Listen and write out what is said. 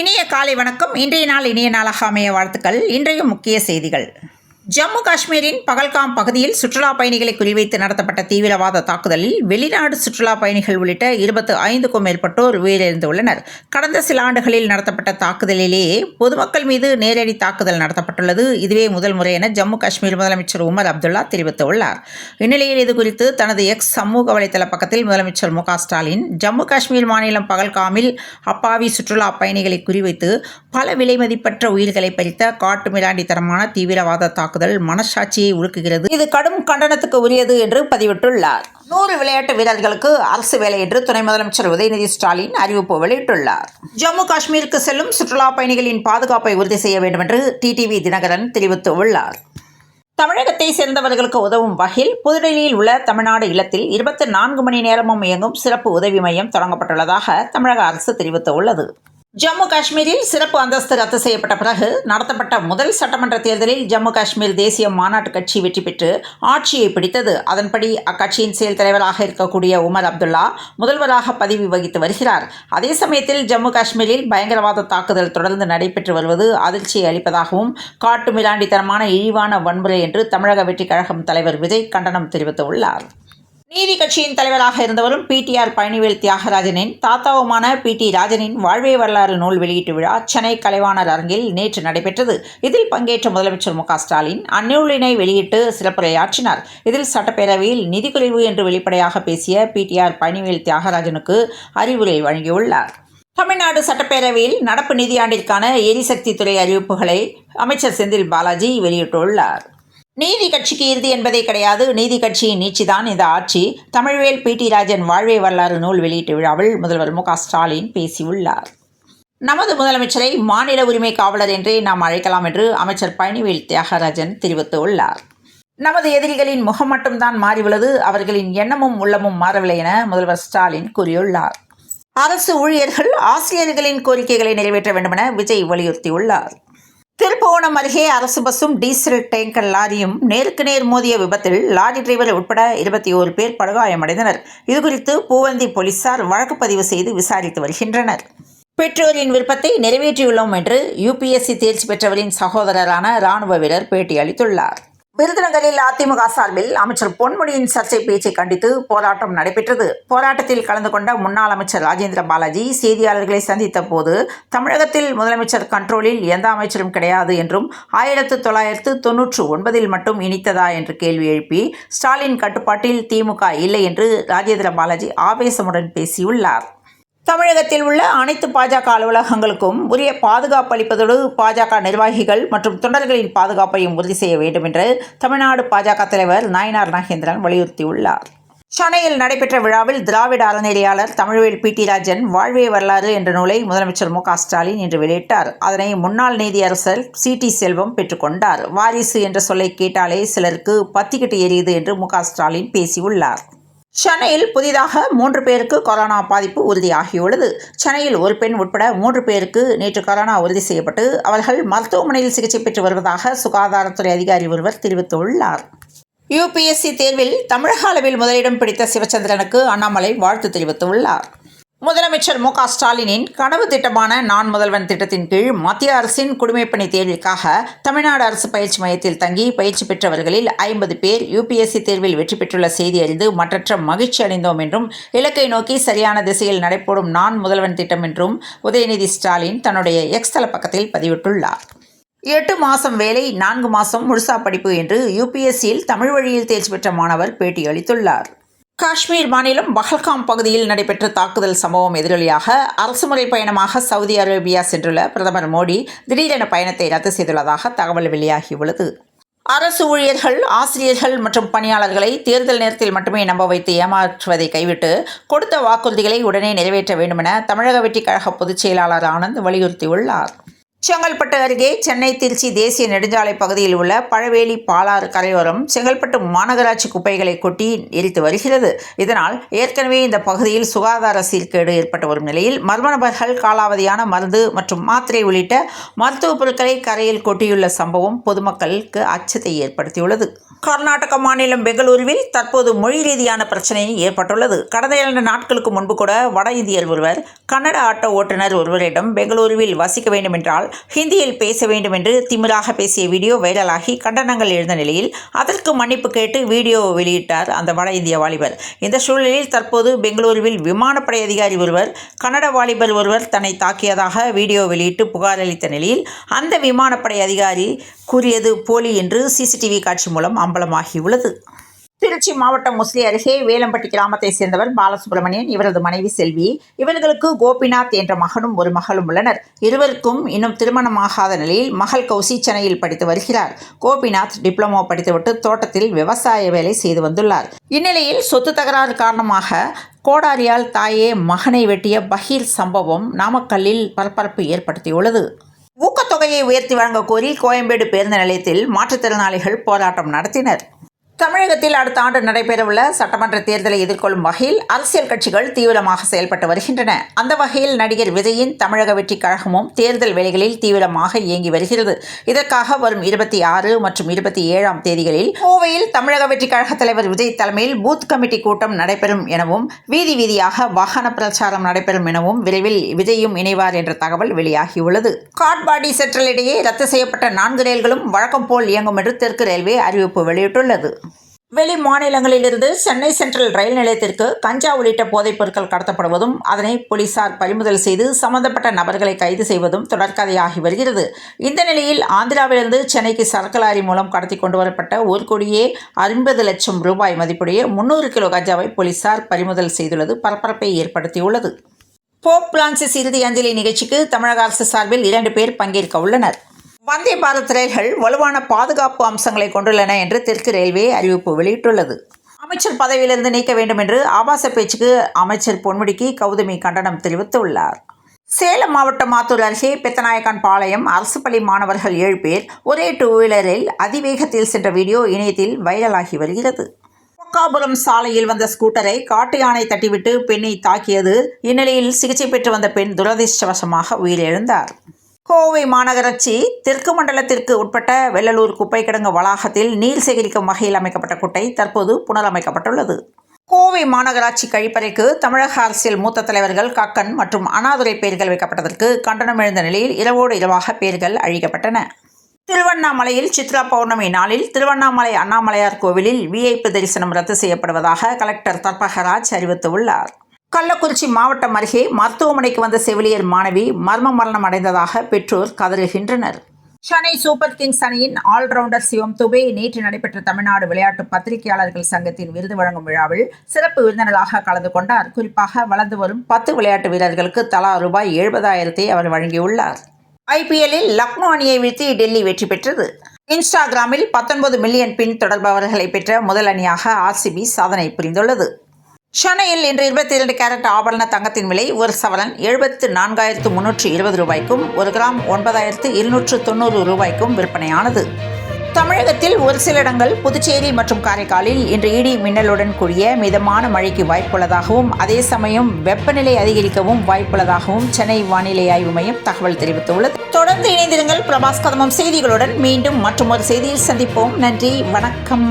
இனிய காலை வணக்கம். இன்றைய நாள் இனிய நாளாக அமைய வாழ்த்துக்கள். இன்றைய முக்கிய செய்திகள். ஜம்மு காஷ்மீரின் பகல்காம் பகுதியில் சுற்றுலா பயணிகளை குறிவைத்து நடத்தப்பட்ட தீவிரவாத தாக்குதலில் வெளிநாடு சுற்றுலா பயணிகள் உள்ளிட்ட 25க்கும் மேற்பட்டோர் உயிரிழந்துள்ளனர். கடந்த சில ஆண்டுகளில் நடத்தப்பட்ட தாக்குதலிலேயே பொதுமக்கள் மீது நேரடி தாக்குதல் நடத்தப்பட்டுள்ளது. இதுவே முதல் முறை என ஜம்மு காஷ்மீர் முதலமைச்சர் உமர் அப்துல்லா தெரிவித்துள்ளார். இந்நிலையில் இதுகுறித்து தனது எக்ஸ் சமூக வலைதள பக்கத்தில் முதலமைச்சர் மு க ஸ்டாலின் ஜம்மு காஷ்மீர் மாநிலம் பகல்காமில் அப்பாவி சுற்றுலா பயணிகளை குறிவைத்து பல விலைமதிப்பற்ற உயிர்களை பறித்த காட்டுமிராண்டித்தனமான தீவிரவாத தாக்குதல் மனசாட்சியை உருக்குகிறது. இது கடும் கண்டனத்துக்கு உரியது என்று பதிவிட்டுள்ளார். 100 விளையாட்டு வீரர்களுக்கு அரசு வேலை என்று துணை முதலமைச்சர் உதயநிதி ஸ்டாலின் அறிவிப்பு வெளியிட்டுள்ளார். ஜம்மு காஷ்மீருக்கு செல்லும் சுற்றுலா பயணிகளின் பாதுகாப்பை உறுதி செய்ய வேண்டும் என்று டிடிவி தினகரன் தெரிவித்துள்ளார். தமிழகத்தை சேர்ந்தவர்களுக்கு உதவும் வகையில் புதுடெல்லியில் உள்ள தமிழ்நாடு இல்லத்தில் 24 மணி நேரமும் இயங்கும் சிறப்பு உதவி மையம் தொடங்கப்பட்டுள்ளதாக தமிழக அரசு தெரிவித்துள்ளது. ஜம்மு காஷ்மீரில் சிறப்பு அந்தஸ்து ரத்து செய்யப்பட்ட பிறகு நடத்தப்பட்ட முதல் சட்டமன்ற தேர்தலில் ஜம்மு காஷ்மீர் தேசிய மாநாட்டு கட்சி வெற்றி பெற்று ஆட்சியை பிடித்தது. அதன்படி அக்கட்சியின் செயல் தலைவராக இருக்கக்கூடிய உமர் அப்துல்லா முதல்வராக பதவி வகித்து வருகிறார். அதே சமயத்தில் ஜம்மு காஷ்மீரில் பயங்கரவாத தாக்குதல் தொடர்ந்து நடைபெற்று வருவது அதிர்ச்சியை அளிப்பதாகவும் காட்டுமிராண்டித்தனமான இழிவான வன்முறை என்று தமிழக வெற்றி கழகம் தலைவர் விஜய் கண்டனம் தெரிவித்துள்ளார். நீதி கட்சியின் தலைவராக இருந்தவரும் பிடிஆர் பழனிவேல் தியாகராஜனின் தாத்தாவுமான பி.டி. ராஜனின் வாழ்வே வரலாறு நூல் வெளியீட்டு விழா சென்னை கலைவாணர் அரங்கில் நேற்று நடைபெற்றது. இதில் பங்கேற்ற முதலமைச்சர் மு க ஸ்டாலின் அந்நூலினை வெளியிட்டு சிறப்புரையாற்றினார். இதில் சட்டப்பேரவையில் நிதிக்குறைவு என்று வெளிப்படையாக பேசிய பிடிஆர் பழனிவேல் தியாகராஜனுக்கு அறிவுரை வழங்கியுள்ளார். தமிழ்நாடு சட்டப்பேரவையில் நடப்பு நிதியாண்டிற்கான எரிசக்தி துறை அறிவிப்புகளை அமைச்சர் செந்தில் பாலாஜி வெளியிட்டுள்ளார். நீதி கட்சிக்கு இறுதி என்பதே கிடையாது, நீதி கட்சியின் நீட்சிதான் இந்த ஆட்சி. தமிழ்வேல் பி.டி. ராஜன் வாழ்வே வரலாறு நூல் வெளியீட்டு விழாவில் முதல்வர் மு க ஸ்டாலின் பேசியுள்ளார். நமது முதலமைச்சரை மாநில உரிமை காவலர் என்றே நாம் அழைக்கலாம் என்று அமைச்சர் பழனிவேல் தியாகராஜன் தெரிவித்துள்ளார். நமது எதிரிகளின் முகம் மட்டும்தான் மாறியுள்ளது, அவர்களின் எண்ணமும் உள்ளமும் மாறவில்லை என முதல்வர் ஸ்டாலின் கூறியுள்ளார். அரசு ஊழியர்கள் ஆசிரியர்களின் கோரிக்கைகளை நிறைவேற்ற வேண்டும் என விஜய் வலியுறுத்தியுள்ளார். திருப்புவனம் அருகே அரசு பஸ்ஸும் டீசல் டேங்கர் லாரியும் நேருக்கு நேர் மோதிய விபத்தில் லாரி டிரைவர் உட்பட 21 பேர் படுகாயமடைந்தனர். இதுகுறித்து பூவந்தி போலீசார் வழக்கு பதிவு செய்து விசாரித்து வருகின்றனர். பெற்றோரின் விருப்பத்தை நிறைவேற்றியுள்ளோம் என்று யுபிஎஸ்சி தேர்ச்சி பெற்றவரின் சகோதரரான இராணுவ வீரர் பேட்டி அளித்துள்ளார். விருதுநகரில் அதிமுக சார்பில் அமைச்சர் பொன்முடியின் சர்ச்சை பேச்சை கண்டித்து போராட்டம் நடைபெற்றது. போராட்டத்தில் கலந்து கொண்ட முன்னாள் அமைச்சர் ராஜேந்திர பாலாஜி செய்தியாளர்களை சந்தித்த போது தமிழகத்தில் முதலமைச்சர் கண்ட்ரோலில் எந்த அமைச்சரும் கிடையாது என்றும் 1999 மட்டும் இனித்ததா என்று கேள்வி எழுப்பி ஸ்டாலின் கட்டுப்பாட்டில் திமுக இல்லை என்று ராஜேந்திர பாலாஜி ஆவேசமுடன் பேசியுள்ளார். தமிழகத்தில் உள்ள அனைத்து பாஜக அலுவலகங்களுக்கும் உரிய பாதுகாப்பு அளிப்பதோடு பாஜக நிர்வாகிகள் மற்றும் தொண்டர்களின் பாதுகாப்பையும் உறுதி செய்ய வேண்டும் என்று தமிழ்நாடு பாஜக தலைவர் நாயனார் நாகேந்திரன் வலியுறுத்தியுள்ளார். சென்னையில் நடைபெற்ற விழாவில் திராவிட அறநெறியாளர் தமிழ்வேல் பி.டி. ராஜன் வாழ்வே வரலாறு என்ற நூலை முதலமைச்சர் மு க ஸ்டாலின் இன்று வெளியிட்டார். அதனை முன்னாள் நீதியரசர் சி.டி. செல்வம் பெற்றுக்கொண்டார். வாரிசு என்ற சொல்லை கேட்டாலே சிலருக்கு பத்திக்கிட்டு எரியுது என்று மு க ஸ்டாலின் பேசியுள்ளார். சென்னையில் புதிதாக 3 பேருக்கு கொரோனா பாதிப்பு உறுதியாகியுள்ளது. சென்னையில் ஒரு பெண் உட்பட 3 பேருக்கு நேற்று கொரோனா உறுதி செய்யப்பட்டு அவர்கள் மருத்துவமனையில் சிகிச்சை பெற்று வருவதாக சுகாதாரத்துறை அதிகாரி ஒருவர் தெரிவித்துள்ளார். யுபிஎஸ்சி தேர்வில் தமிழக அளவில் முதலிடம் பிடித்த சிவச்சந்திரனுக்கு அண்ணாமலை வாழ்த்து தெரிவித்துள்ளார். முதலமைச்சர் மு க ஸ்டாலினின் கனவு திட்டமான நான் முதல்வன் திட்டத்தின் கீழ் மத்திய அரசின் குடிமைப்பணி தேர்விற்காக தமிழ்நாடு அரசு பயிற்சி மையத்தில் தங்கி பயிற்சி பெற்றவர்களில் 50 பேர் யுபிஎஸ்சி தேர்வில் வெற்றி பெற்றுள்ள செய்தி அறிந்து மற்றற்ற மகிழ்ச்சி அடைந்தோம் என்றும் இலக்கை நோக்கி சரியான திசையில் நடைபோடும் நான் முதல்வன் திட்டம் என்றும் உதயநிதி ஸ்டாலின் தன்னுடைய எக்ஸ் தள பக்கத்தில் பதிவிட்டுள்ளார். 8 மாதம் வேலை 4 மாதம் முழுசா படிப்பு என்று யுபிஎஸ்சியில் தமிழ் வழியில் தேர்ச்சி பெற்ற மாணவர் பேட்டி அளித்துள்ளார். காஷ்மீர் மாநிலம் பஹல்காம் பகுதியில் நடைபெற்ற தாக்குதல் சம்பவம் எதிரொலியாக அரசுமுறை பயணமாக சவுதி அரேபியா சென்றுள்ள பிரதமர் மோடி திடீரென பயணத்தை ரத்து செய்துள்ளதாக தகவல் வெளியாகியுள்ளது. அரசு ஊழியர்கள், ஆசிரியர்கள் மற்றும் பணியாளர்களை தேர்தல் நேரத்தில் மட்டுமே நம்ப வைத்து ஏமாற்றுவதை கைவிட்டு கொடுத்த வாக்குறுதிகளை உடனே நிறைவேற்ற வேண்டும் என தமிழக வெற்றி கழக பொதுச் செயலாளர் ஆனந்த் வலியுறுத்தியுள்ளார். செங்கல்பட்டு அருகே சென்னை திருச்சி தேசிய நெடுஞ்சாலை பகுதியில் உள்ள பழவேலி பாலாறு கரையோரம் செங்கல்பட்டு மாநகராட்சி குப்பைகளை கொட்டி எரித்து வருகிறது. இதனால் ஏற்கனவே இந்த பகுதியில் சுகாதார சீர்கேடு ஏற்பட்டு வரும் நிலையில் மர்ம நபர்கள் காலாவதியான மருந்து மற்றும் மாத்திரை உள்ளிட்ட மருத்துவப் பொருட்களை கரையில் கொட்டியுள்ள சம்பவம் பொதுமக்களுக்கு அச்சத்தை ஏற்படுத்தியுள்ளது. கர்நாடக மாநிலம் பெங்களூருவில் தற்போது மொழி ரீதியான பிரச்சனை ஏற்பட்டுள்ளது. கடந்த 2 நாட்களுக்கு முன்பு கூட வட இந்தியர் ஒருவர் கன்னட ஆட்டோ ஓட்டுநர் ஒருவரிடம் பெங்களூருவில் வசிக்க வேண்டும் என்றால் ஹிந்தியில் பேச வேண்டும் என்று திமிராக பேசிய வீடியோ வைரலாகி கண்டனங்கள் எழுந்த நிலையில் அதற்கு மன்னிப்பு கேட்டு வீடியோ வெளியிட்டார் அந்த வட இந்திய வாலிபர். இந்த சூழலில் தற்போது பெங்களூருவில் விமானப்படை அதிகாரி ஒருவர் கன்னட வாலிபர் ஒருவர் தன்னை தாக்கியதாக வீடியோ வெளியிட்டு புகார் அளித்த நிலையில் அந்த விமானப்படை அதிகாரி கூறியது போலி என்று சிசிடிவி காட்சி மூலம் அம்பலமாகியுள்ளது. திருச்சி மாவட்டம் முசிறி அருகே வேலம்பட்டி கிராமத்தை சேர்ந்தவர் பாலசுப்ரமணியன், இவரது மனைவி செல்வி. இவர்களுக்கு கோபிநாத் என்ற மகனும் ஒரு மகளும் உள்ளனர். இருவருக்கும் இன்னும் திருமணமாகாத நிலையில் மகள் கௌசி சென்னையில் படித்து வருகிறார். கோபிநாத் டிப்ளமோ படித்துவிட்டு தோட்டத்தில் விவசாய வேலை செய்து வந்துள்ளார். இந்நிலையில் சொத்து தகராறு காரணமாக கோடாரியால் தாயே மகனை வெட்டிய பகீர் சம்பவம் நாமக்கல்லில் பரபரப்பு ஏற்படுத்தியுள்ளது. ஊக்கத்தொகையை உயர்த்தி வழங்க கோரி கோயம்பேடு பேருந்து நிலையத்தில் மாற்றுத்திறனாளிகள் போராட்டம் நடத்தினர். தமிழகத்தில் அடுத்த ஆண்டு நடைபெறவுள்ள சட்டமன்ற தேர்தலை எதிர்கொள்ளும் வகையில் அரசியல் கட்சிகள் தீவிரமாக செயல்பட்டு வருகின்றன. அந்த வகையில் நடிகர் விஜயின் தமிழக வெற்றி கழகமும் தேர்தல் வேலைகளில் தீவிரமாக இயங்கி வருகிறது. இதற்காக வரும் 26 மற்றும் 27ஆம் தேதிகளில் கோவையில் தமிழக வெற்றி கழக தலைவர் விஜய் தலைமையில் பூத் கமிட்டி கூட்டம் நடைபெறும் எனவும் வீதி வீதியாக வாகன பிரச்சாரம் நடைபெறும் எனவும் விரைவில் விஜயும் இணைவார் என்ற தகவல் வெளியாகியுள்ளது. காட்பாடி சென்ட்ரல் இடையே ரத்து செய்யப்பட்ட 4 ரயில்களும் வழக்கம் போல் இயங்கும் என்று தெற்கு ரயில்வே அறிவிப்பு வெளியிட்டுள்ளது. வெளி மாநிலங்களிலிருந்து சென்னை சென்ட்ரல் ரயில் நிலையத்திற்கு கஞ்சா உள்ளிட்ட போதைப் பொருட்கள் கடத்தப்படுவதும் அதனை போலீசார் பறிமுதல் செய்து சம்பந்தப்பட்ட நபர்களை கைது செய்வதும் தொடர்கதையாகி வருகிறது. இந்த நிலையில் ஆந்திராவிலிருந்து சென்னைக்கு சரக்கு லாரி மூலம் கடத்தி கொண்டு வரப்பட்ட 1,50,00,000 ரூபாய் மதிப்புடைய 300 கிலோ கஞ்சாவை போலீசார் பறிமுதல் செய்துள்ளது பரபரப்பை ஏற்படுத்தியுள்ளது. போப் பிரான்சிஸ் இறுதி அஞ்சலி நிகழ்ச்சிக்கு தமிழக அரசு சார்பில் 2 பேர் பங்கேற்க உள்ளனர். வந்தே பாரத் ரயில்கள் வலுவான பாதுகாப்பு அம்சங்களை கொண்டுள்ளன என்று தெற்கு ரயில்வே அறிவிப்பு வெளியிட்டுள்ளது. அமைச்சர் பதவியிலிருந்து நீக்க வேண்டும் என்று ஆபாச பேச்சுக்கு அமைச்சர் பொன்முடிக்கு கௌதமி கண்டனம் தெரிவித்துள்ளார். சேலம் மாவட்டம் ஆத்தூர் அருகே பெத்தநாயக்கன் பாளையம் அரசு பள்ளி மாணவர்கள் 7 பேர் ஒரே 2 வீலரில் அதிவேகத்தில் சென்ற வீடியோ இணையத்தில் வைரலாகி வருகிறது. பொக்காபுரம் சாலையில் வந்த ஸ்கூட்டரை காட்டு யானை தட்டிவிட்டு பெண்ணை தாக்கியது. இந்நிலையில் சிகிச்சை பெற்று வந்த பெண் துரதிர்ஷ்டவசமாக உயிரிழந்தார். கோவை மாநகராட்சி தெற்கு மண்டலத்திற்கு உட்பட்ட வெள்ளலூர் குப்பை கிடங்கு வளாகத்தில் நீர் சேகரிக்கும் வகையில் அமைக்கப்பட்ட குட்டை தற்போது புனரமைக்கப்பட்டுள்ளது. கோவை மாநகராட்சி கழிப்பறைக்கு தமிழக அரசியல் மூத்த தலைவர்கள் கக்கன் மற்றும் அண்ணாதுரை பெயர்கள் வைக்கப்பட்டதற்கு கண்டனம் எழுந்த நிலையில் இரவோடு இரவாக பெயர்கள் அழிக்கப்பட்டன. திருவண்ணாமலையில் சித்ரா பௌர்ணமி நாளில் திருவண்ணாமலை அண்ணாமலையார் கோவிலில் விஐபி தரிசனம் ரத்து செய்யப்படுவதாக கலெக்டர் தர்பகராஜ் அறிவித்துள்ளார். கள்ளக்குறிச்சி மாவட்டம் அருகே மருத்துவமனைக்கு வந்த செவிலியர் மாணவி மர்ம மரணம் அடைந்ததாக பெற்றோர் கதறுகின்றனர். சென்னை சூப்பர் கிங்ஸ் அணியின் ஆல்ரவுண்டர் சிவம் துபே நேற்று நடைபெற்ற தமிழ்நாடு விளையாட்டு பத்திரிகையாளர்கள் சங்கத்தின் விருது வழங்கும் விழாவில் சிறப்பு விருந்தினராக கலந்து கொண்டார். குறிப்பாக வளர்ந்து வரும் 10 விளையாட்டு வீரர்களுக்கு தலா ரூபாய் 70,000 அவர் வழங்கியுள்ளார். IPL-இல் லக்னோ அணியை வீழ்த்தி டெல்லி வெற்றி பெற்றது. இன்ஸ்டாகிராமில் 19 மில்லியன் பின் தொடர்பவர்களை பெற்ற முதல் அணியாக RCB சாதனை புரிந்துள்ளது. சென்னையில் இன்று 22 கேரட் ஆபரண தங்கத்தின் விலை ஒரு சவரன் 74,320 ரூபாய்க்கும் 1 கிராம் 9,290 ரூபாய்க்கும் விற்பனையானது. தமிழகத்தில் ஒரு சில இடங்கள் புதுச்சேரி மற்றும் காரைக்காலில் இன்று இடி மின்னலுடன் கூடிய மிதமான மழைக்கு வாய்ப்புள்ளதாகவும் அதே சமயம் வெப்பநிலை அதிகரிக்கவும் வாய்ப்புள்ளதாகவும் சென்னை வானிலை ஆய்வு மையம் தகவல் தெரிவித்துள்ளது. தொடர்ந்து இணைந்திருங்கள் பிரபாஸ் கதமம் செய்திகளுடன். மீண்டும் மற்றொரு செய்தியில் சந்திப்போம். நன்றி, வணக்கம்.